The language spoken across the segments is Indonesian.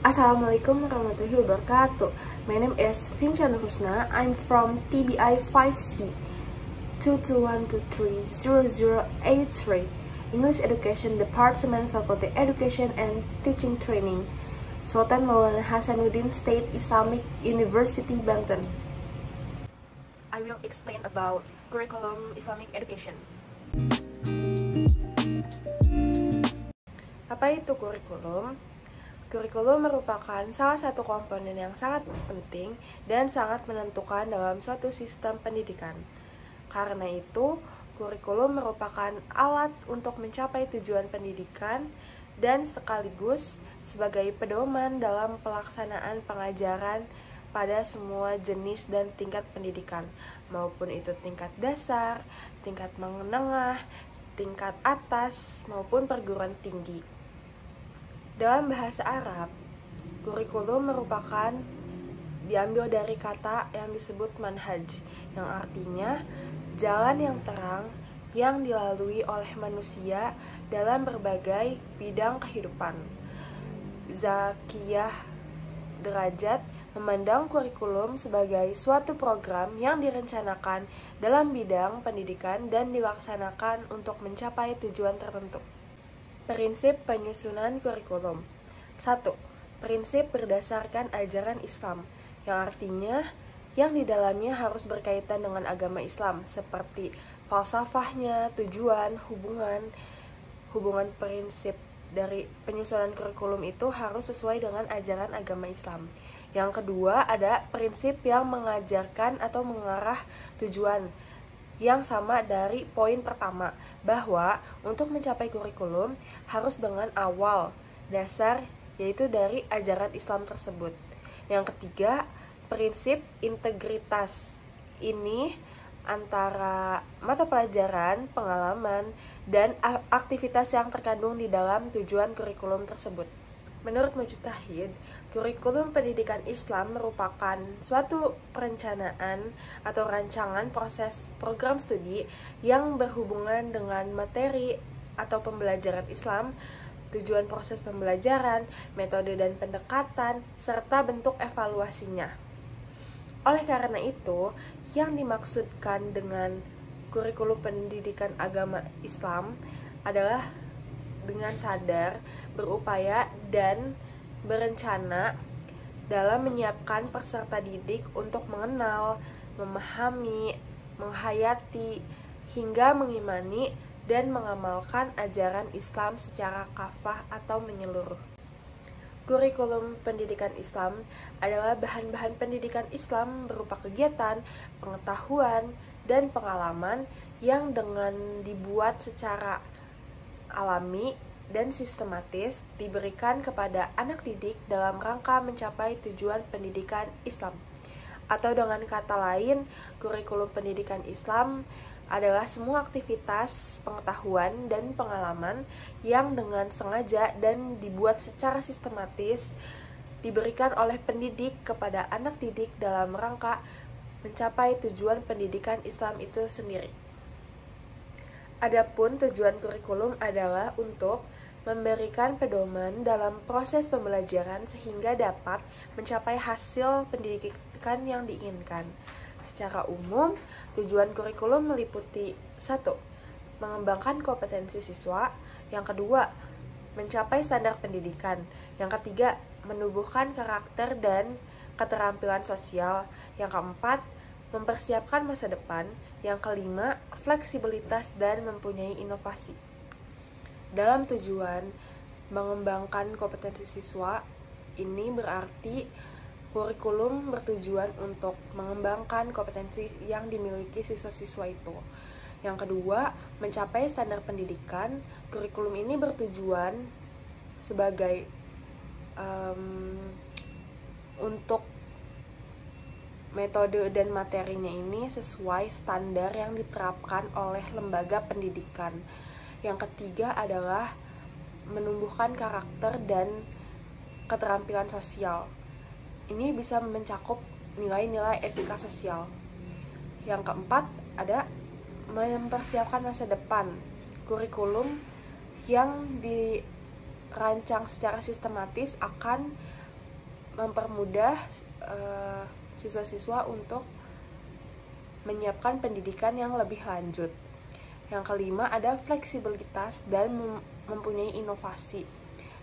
Assalamualaikum warahmatullahi wabarakatuh. My name is Vinciana Husna. I'm from TBI 5C 221230083 English Education Department, Faculty Education and Teaching Training, Sultan Maulana Hasanuddin State Islamic University, Banten. I will explain about curriculum Islamic education. Apa itu kurikulum? Kurikulum merupakan salah satu komponen yang sangat penting dan sangat menentukan dalam suatu sistem pendidikan. Karena itu, kurikulum merupakan alat untuk mencapai tujuan pendidikan dan sekaligus sebagai pedoman dalam pelaksanaan pengajaran pada semua jenis dan tingkat pendidikan, maupun itu tingkat dasar, tingkat menengah, tingkat atas, maupun perguruan tinggi. Dalam bahasa Arab, kurikulum merupakan diambil dari kata yang disebut manhaj, yang artinya jalan yang terang yang dilalui oleh manusia dalam berbagai bidang kehidupan. Zakiyah Derajat memandang kurikulum sebagai suatu program yang direncanakan dalam bidang pendidikan dan dilaksanakan untuk mencapai tujuan tertentu. Prinsip penyusunan kurikulum. 1. Prinsip berdasarkan ajaran Islam, yang artinya yang di dalamnya harus berkaitan dengan agama Islam, seperti falsafahnya, tujuan, hubungan prinsip dari penyusunan kurikulum itu harus sesuai dengan ajaran agama Islam. Yang kedua, ada prinsip yang mengajarkan atau mengarah tujuan yang sama dari poin pertama, bahwa untuk mencapai kurikulum harus dengan awal dasar, yaitu dari ajaran Islam tersebut. Yang ketiga, prinsip integritas. Ini antara mata pelajaran, pengalaman, dan aktivitas yang terkandung di dalam tujuan kurikulum tersebut. Menurut Mujtahid, kurikulum pendidikan Islam merupakan suatu perencanaan atau rancangan proses program studi yang berhubungan dengan materi atau pembelajaran Islam, tujuan proses pembelajaran, metode dan pendekatan, serta bentuk evaluasinya. Oleh karena itu, yang dimaksudkan dengan kurikulum pendidikan agama Islam adalah dengan sadar, berupaya, dan berencana dalam menyiapkan peserta didik untuk mengenal, memahami, menghayati, hingga mengimani dan mengamalkan ajaran Islam secara kafah atau menyeluruh. Kurikulum pendidikan Islam adalah bahan-bahan pendidikan Islam berupa kegiatan, pengetahuan, dan pengalaman yang dengan dibuat secara alami dan sistematis diberikan kepada anak didik dalam rangka mencapai tujuan pendidikan Islam. Atau dengan kata lain, kurikulum pendidikan Islam adalah semua aktivitas, pengetahuan, dan pengalaman yang dengan sengaja dan dibuat secara sistematis diberikan oleh pendidik kepada anak didik dalam rangka mencapai tujuan pendidikan Islam itu sendiri. Adapun tujuan kurikulum adalah untuk memberikan pedoman dalam proses pembelajaran sehingga dapat mencapai hasil pendidikan yang diinginkan. Secara umum, tujuan kurikulum meliputi 1. Mengembangkan kompetensi siswa. Yang kedua, mencapai standar pendidikan. Yang ketiga, menumbuhkan karakter dan keterampilan sosial. Yang keempat, mempersiapkan masa depan. Yang kelima, fleksibilitas dan mempunyai inovasi. Dalam tujuan mengembangkan kompetensi siswa, ini berarti kurikulum bertujuan untuk mengembangkan kompetensi yang dimiliki siswa-siswa itu. Yang kedua, mencapai standar pendidikan. Kurikulum ini bertujuan sebagai untuk metode dan materinya ini sesuai standar yang diterapkan oleh lembaga pendidikan. Yang ketiga adalah menumbuhkan karakter dan keterampilan sosial. Ini bisa mencakup nilai-nilai etika sosial. Yang keempat ada mempersiapkan masa depan. Kurikulum yang dirancang secara sistematis akan mempermudah siswa-siswa untuk menyiapkan pendidikan yang lebih lanjut. Yang kelima, ada fleksibilitas dan mempunyai inovasi.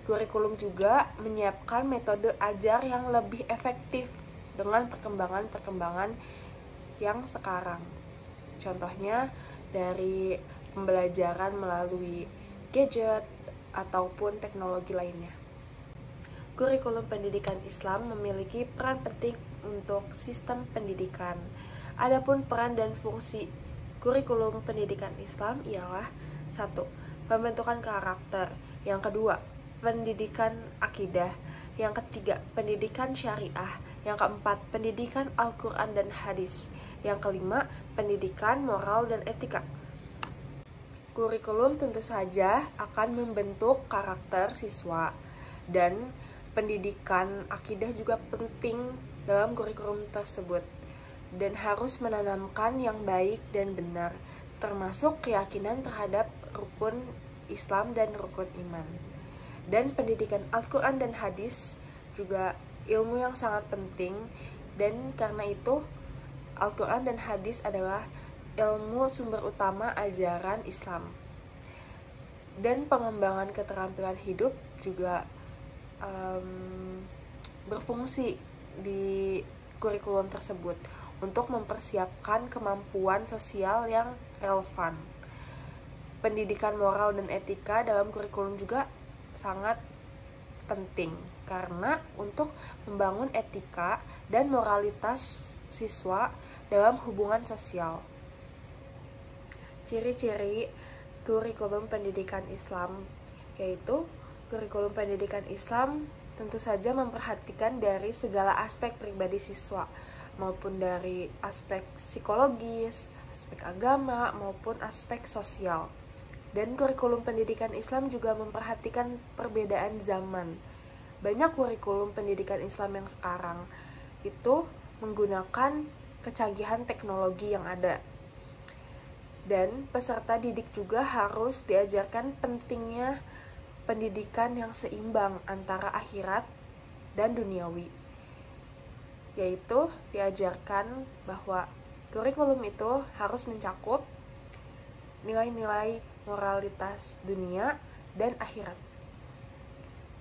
Kurikulum juga menyiapkan metode ajar yang lebih efektif dengan perkembangan yang sekarang. Contohnya dari pembelajaran melalui gadget ataupun teknologi lainnya. Kurikulum pendidikan Islam memiliki peran penting untuk sistem pendidikan. Adapun peran dan fungsi kurikulum pendidikan Islam ialah 1. Pembentukan karakter. Yang kedua, pendidikan akidah. Yang ketiga, pendidikan syariah. Yang keempat, pendidikan Al-Quran dan hadis. Yang kelima, pendidikan moral dan etika. Kurikulum tentu saja akan membentuk karakter siswa, dan pendidikan akidah juga penting dalam kurikulum tersebut, dan harus menanamkan yang baik dan benar, termasuk keyakinan terhadap rukun Islam dan rukun iman. Dan pendidikan Al-Quran dan hadis juga ilmu yang sangat penting, dan karena itu Al-Quran dan hadis adalah ilmu sumber utama ajaran Islam. Dan pengembangan keterampilan hidup juga berfungsi di kurikulum tersebut untuk mempersiapkan kemampuan sosial yang relevan. Pendidikan moral dan etika dalam kurikulum juga sangat penting karena untuk membangun etika dan moralitas siswa dalam hubungan sosial. Ciri-ciri kurikulum pendidikan Islam yaitu kurikulum pendidikan Islam tentu saja memperhatikan dari segala aspek pribadi siswa, maupun dari aspek psikologis, aspek agama, maupun aspek sosial. Dan kurikulum pendidikan Islam juga memperhatikan perbedaan zaman. Banyak kurikulum pendidikan Islam yang sekarang itu menggunakan kecanggihan teknologi yang ada. Dan peserta didik juga harus diajarkan pentingnya pendidikan yang seimbang antara akhirat dan duniawi, yaitu diajarkan bahwa kurikulum itu harus mencakup nilai-nilai moralitas dunia dan akhirat.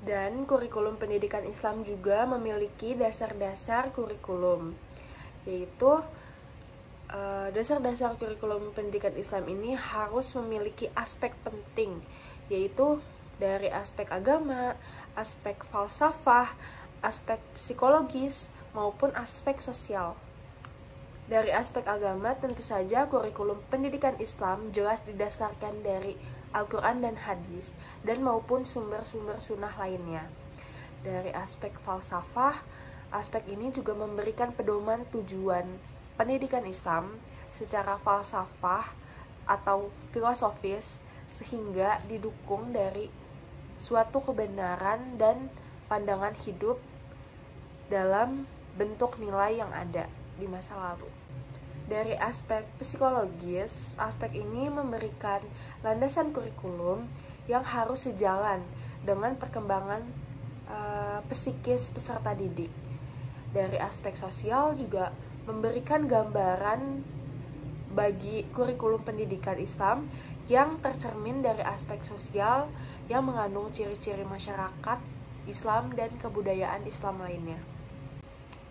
Dan kurikulum pendidikan Islam juga memiliki dasar-dasar kurikulum, yaitu dasar-dasar kurikulum pendidikan Islam ini harus memiliki aspek penting, yaitu dari aspek agama, aspek falsafah, aspek psikologis, maupun aspek sosial. Dari aspek agama, tentu saja kurikulum pendidikan Islam jelas didasarkan dari Al-Quran dan hadis, dan maupun sumber-sumber sunnah lainnya. Dari aspek falsafah, aspek ini juga memberikan pedoman tujuan pendidikan Islam secara falsafah atau filosofis, sehingga didukung dari suatu kebenaran dan pandangan hidup dalam bentuk nilai yang ada di masa lalu. Dari aspek psikologis, aspek ini memberikan landasan kurikulum yang harus sejalan dengan perkembangan psikis peserta didik. Dari aspek sosial juga memberikan gambaran bagi kurikulum pendidikan Islam yang tercermin dari aspek sosial yang mengandung ciri-ciri masyarakat Islam dan kebudayaan Islam lainnya.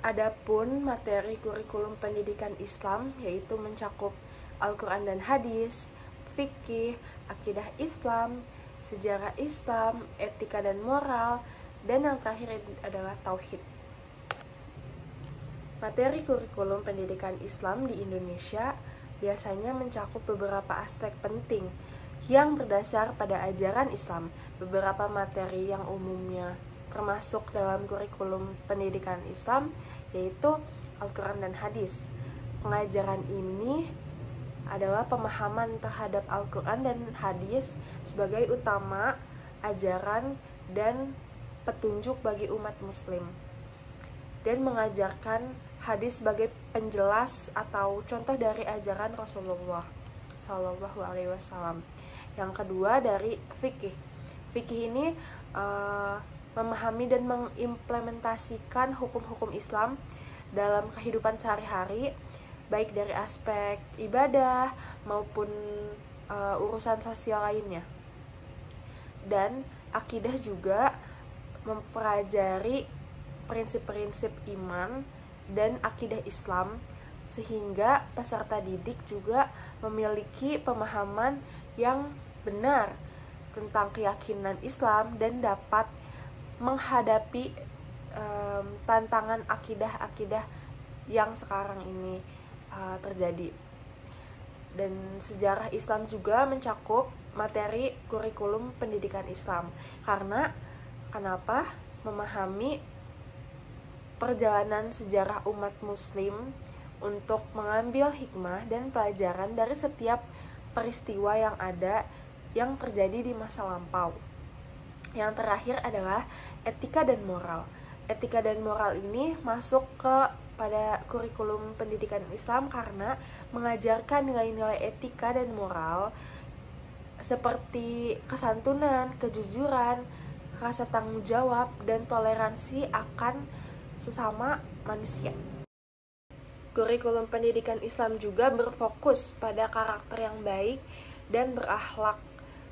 Adapun materi kurikulum pendidikan Islam yaitu mencakup Al-Quran dan hadis, fikih, akidah Islam, sejarah Islam, etika dan moral, dan yang terakhir adalah tauhid. Materi kurikulum pendidikan Islam di Indonesia biasanya mencakup beberapa aspek penting yang berdasar pada ajaran Islam. Beberapa materi yang umumnya termasuk dalam kurikulum pendidikan Islam yaitu Al-Quran dan hadis. Pengajaran ini adalah pemahaman terhadap Al-Quran dan hadis sebagai utama ajaran dan petunjuk bagi umat muslim, dan mengajarkan hadis sebagai penjelas atau contoh dari ajaran Rasulullah SAW. Yang kedua dari fikih. Fikih ini memahami dan mengimplementasikan hukum-hukum Islam dalam kehidupan sehari-hari, baik dari aspek ibadah maupun urusan sosial lainnya. Dan akidah juga mempelajari prinsip-prinsip iman dan akidah Islam, sehingga peserta didik juga memiliki pemahaman yang benar tentang keyakinan Islam dan dapat menghadapi tantangan akidah-akidah yang sekarang ini terjadi. Dan sejarah Islam juga mencakup materi kurikulum pendidikan Islam. Kenapa? Memahami perjalanan sejarah umat muslim untuk mengambil hikmah dan pelajaran dari setiap peristiwa yang terjadi di masa lampau. Yang terakhir adalah etika dan moral. Etika dan moral ini masuk pada kurikulum pendidikan Islam karena mengajarkan nilai-nilai etika dan moral seperti kesantunan, kejujuran, rasa tanggung jawab, dan toleransi akan sesama manusia. Kurikulum pendidikan Islam juga berfokus pada karakter yang baik dan berakhlak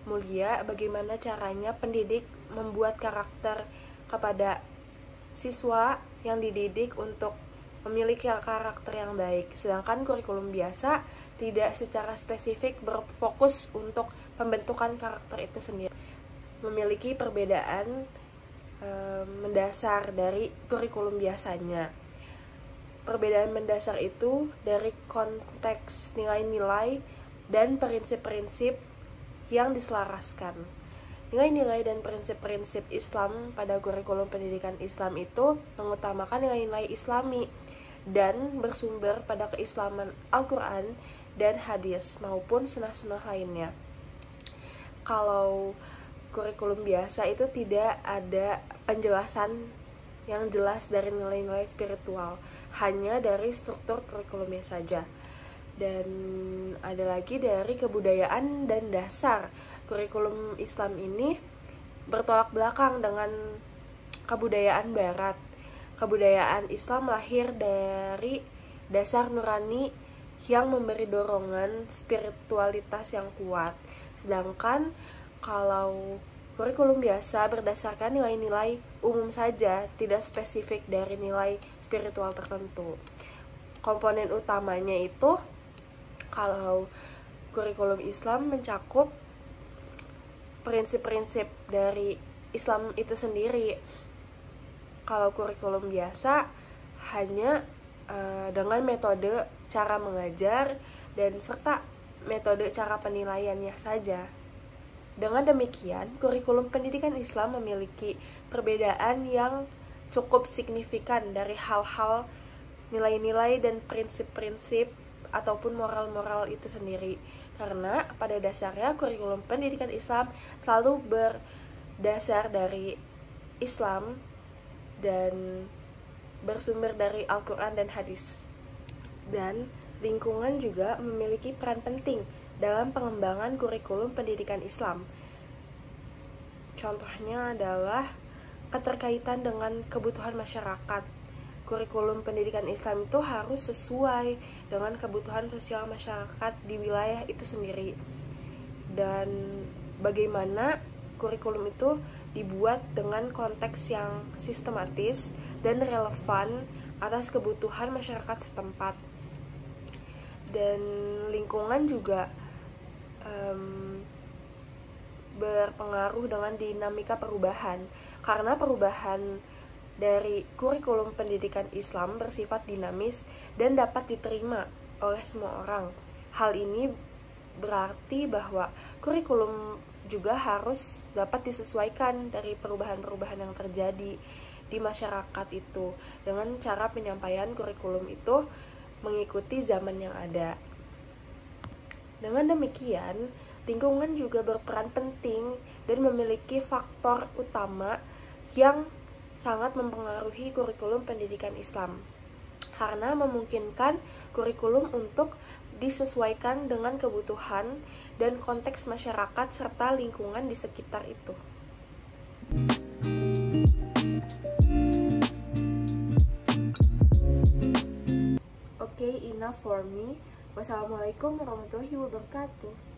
mulia, bagaimana caranya pendidik membuat karakter kepada siswa yang dididik untuk memiliki karakter yang baik. Sedangkan kurikulum biasa tidak secara spesifik berfokus untuk pembentukan karakter itu sendiri. Memiliki perbedaan mendasar dari kurikulum biasanya. Perbedaan mendasar itu dari konteks nilai-nilai dan prinsip-prinsip yang diselaraskan. Nilai-nilai dan prinsip-prinsip Islam pada kurikulum pendidikan Islam itu mengutamakan nilai-nilai Islami dan bersumber pada keislaman Al-Quran dan hadis maupun sunnah-sunnah lainnya. Kalau kurikulum biasa itu tidak ada penjelasan yang jelas dari nilai-nilai spiritual, hanya dari struktur kurikulumnya saja. Dan ada lagi dari kebudayaan dan dasar. Kurikulum Islam ini bertolak belakang dengan kebudayaan Barat. Kebudayaan Islam lahir dari dasar nurani yang memberi dorongan spiritualitas yang kuat. Sedangkan kalau kurikulum biasa berdasarkan nilai-nilai umum saja, tidak spesifik dari nilai spiritual tertentu. Komponen utamanya itu, kalau kurikulum Islam mencakup prinsip-prinsip dari Islam itu sendiri. Kalau kurikulum biasa hanya dengan metode cara mengajar dan serta metode cara penilaiannya saja. Dengan demikian, kurikulum pendidikan Islam memiliki perbedaan yang cukup signifikan dari hal-hal nilai-nilai dan prinsip-prinsip ataupun moral-moral itu sendiri. Karena pada dasarnya kurikulum pendidikan Islam selalu berdasar dari Islam dan bersumber dari Al-Quran dan hadis. Dan lingkungan juga memiliki peran penting dalam pengembangan kurikulum pendidikan Islam. Contohnya adalah keterkaitan dengan kebutuhan masyarakat. Kurikulum pendidikan Islam itu harus sesuai dengan kebutuhan sosial masyarakat di wilayah itu sendiri. Dan bagaimana kurikulum itu dibuat dengan konteks yang sistematis dan relevan atas kebutuhan masyarakat setempat. Dan lingkungan juga berpengaruh dengan dinamika perubahan, karena perubahan dari kurikulum pendidikan Islam bersifat dinamis dan dapat diterima oleh semua orang. Hal ini berarti bahwa kurikulum juga harus dapat disesuaikan dari perubahan-perubahan yang terjadi di masyarakat itu, dengan cara penyampaian kurikulum itu mengikuti zaman yang ada. Dengan demikian, lingkungan juga berperan penting dan memiliki faktor utama yang sangat mempengaruhi kurikulum pendidikan Islam, karena memungkinkan kurikulum untuk disesuaikan dengan kebutuhan dan konteks masyarakat serta lingkungan di sekitar itu. okay, enough for me. Wassalamualaikum warahmatullahi wabarakatuh.